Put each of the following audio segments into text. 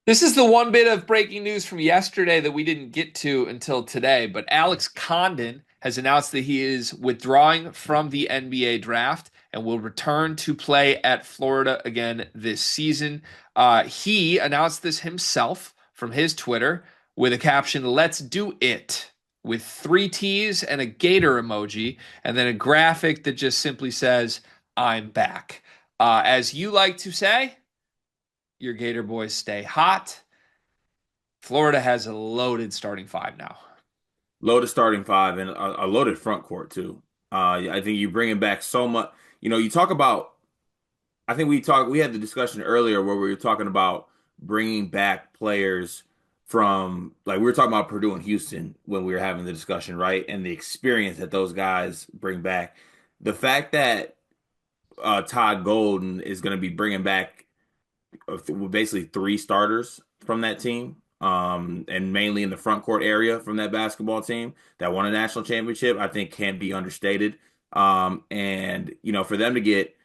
This is the one bit of breaking news from yesterday that we didn't get to until today, but Alex Condon has announced that he is withdrawing from the NBA draft and will return to play at Florida again this season. He announced this himself from his Twitter with a caption, "Let's do it," with three T's and a gator emoji, and then a graphic that just simply says, "I'm back." As you like to say, your Gator boys stay hot. Florida has a loaded starting five now. Loaded starting five and a loaded front court too. I think you bringing back so much. You talk about. I think we had the discussion earlier where we were talking about bringing back players from like we were talking about Purdue and Houston when we were having the discussion, right? And the experience that those guys bring back. The fact that Todd Golden is going to be bringing back basically three starters from that team, and mainly in the front court area from that basketball team that won a national championship, I think can't be understated. And for them to get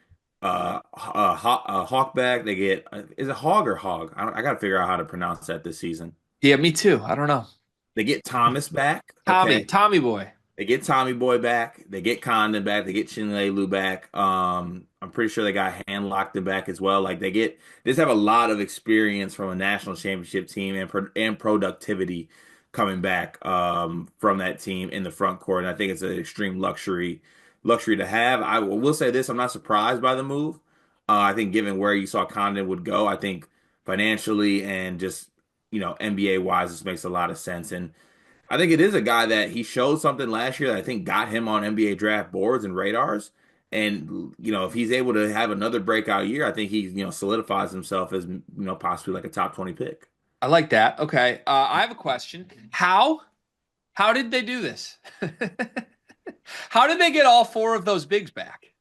Hawk back, they get is it Hog or Hog? I got to figure out how to pronounce that this season. Yeah, me too. I don't know. They get Thomas back, Tommy, okay. Tommy boy. They get Tommy Boy back. They get Condon back. They get Chinelu back. I'm pretty sure they got Handlocked back as well. Like they just have a lot of experience from a national championship team and productivity coming back from that team in the front court. And I think it's an extreme luxury to have. I will say this: I'm not surprised by the move. I think given where you saw Condon would go, I think financially and just NBA wise, this makes a lot of sense. And I think it is a guy that he showed something last year that I think got him on NBA draft boards and radars. And if he's able to have another breakout year, I think he solidifies himself as possibly like a top 20 pick. I like that. Okay. I have a question. How did they do this? How did they get all four of those bigs back?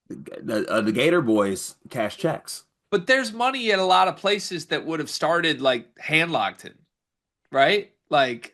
The Gator boys cash checks. But there's money at a lot of places that would have started like Handlockton, right? Like,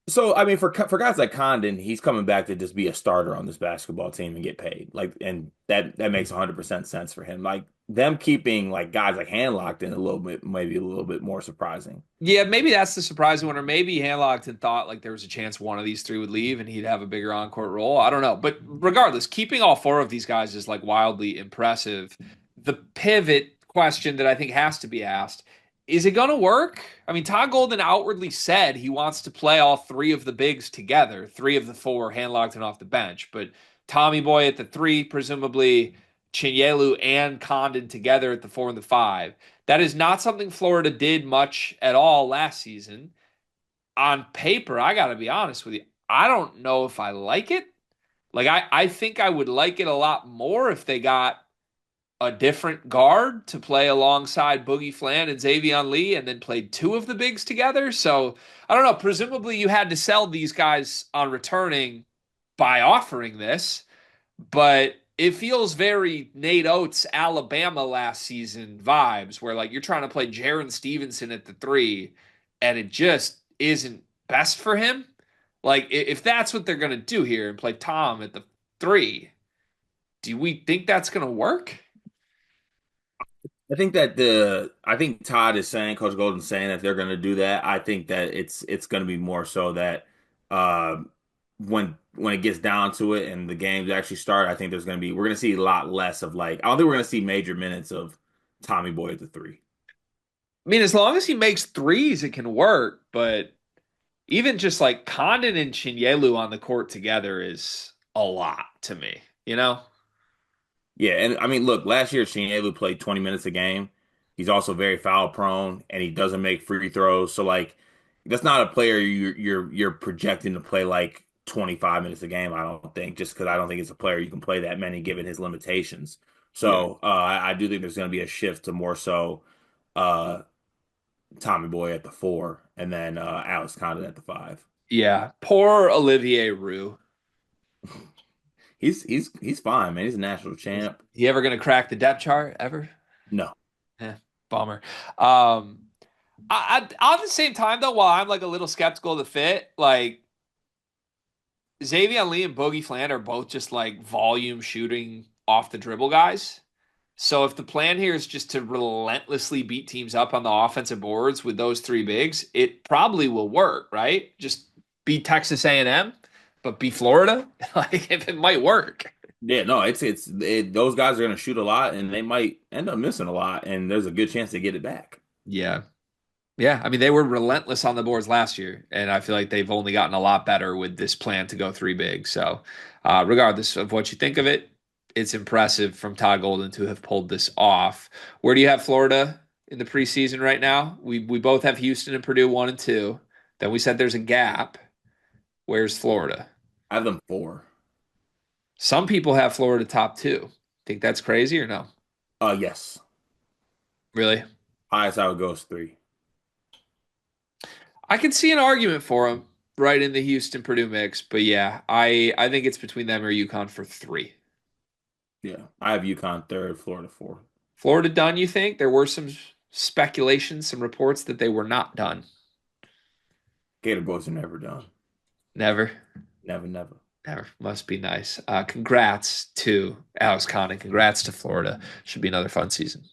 So I mean, for guys like Condon, he's coming back to just be a starter on this basketball team and get paid. Like, and that makes 100% sense for him. Like them keeping like guys like Handlocked in a little bit, maybe a little bit more surprising. yeah, maybe that's the surprising one, or maybe Handlockton thought like there was a chance one of these three would leave and he'd have a bigger on-court role. I don't know. But regardless, keeping all four of these guys is like wildly impressive. The pivot question that I think has to be asked, is it going to work? I mean, Todd Golden outwardly said he wants to play all three of the bigs together, three of the four Handlockton off the bench, but Tommy Boy at the three, presumably Chinyelu and Condon together at the four and the five. That is not something Florida did much at all last season. On paper, I got to be honest with you, I don't know if I like it. Like, I think I would like it a lot more if they got a different guard to play alongside Boogie Flan and Xavier Lee and then played two of the bigs together. So I don't know. Presumably, you had to sell these guys on returning by offering this, but it feels very Nate Oates, Alabama last season vibes, where like you're trying to play Jaron Stevenson at the three, and it just isn't best for him. Like if that's what they're gonna do here and play Tom at the three, do we think that's gonna work? I think Todd is saying, Coach Golden's saying that they're going to do that. I think that it's going to be more so that uh, when it gets down to it and the games actually start, I think we're going to see a lot less of like I don't think we're going to see major minutes of Tommy Boy at the three. I mean, as long as he makes threes, it can work. But even just like Condon and Chinyelu on the court together is a lot to me. You know? Yeah, and I mean, look, last year Shinelu played 20 minutes a game. He's also very foul prone, and he doesn't make free throws. So like, that's not a player you're projecting to play like 25 minutes a game. I don't think, just because I don't think it's a player you can play that many given his limitations. Yeah. So I do think there's going to be a shift to more so uh, Tommy Boy at the four, and then Alex Condon at the five. Yeah. Poor Olivier Rue. He's fine, man. He's a national Is champ. he ever going to crack the depth chart ever? No. Yeah, bummer. Um, on the same time though, while I'm like a little skeptical of the fit, like Xavier Lee and Boogie Fland are both just like volume shooting off the dribble guys. So if the plan here is just to relentlessly beat teams up on the offensive boards with those three bigs, it probably will work, right? Just beat Texas A&M, but beat Florida. Like if it might work. Yeah, no, those guys are going to shoot a lot, and they might end up missing a lot, and there's a good chance they get it back. Yeah. Yeah, I mean they were relentless on the boards last year, and I feel like they've only gotten a lot better with this plan to go three big. So, regardless of what you think of it, it's impressive from Todd Golden to have pulled this off. Where do you have Florida in the preseason right now? We both have Houston and Purdue 1 and 2. Then we said there's a gap. Where's Florida? I have them 4. Some people have Florida top two. Think that's crazy or no? Yes. Really? Highest I would go is 3. I can see an argument for them right in the Houston Purdue mix, but yeah, I think it's between them or UConn for three. Yeah, I have UConn 3rd, Florida 4th. Florida done, you think? There were some speculations, some reports that they were not done. Gator boys are never done. Never. Never, never. Never. Must be nice. Congrats to Alex Condon. Congrats to Florida. Should be another fun season.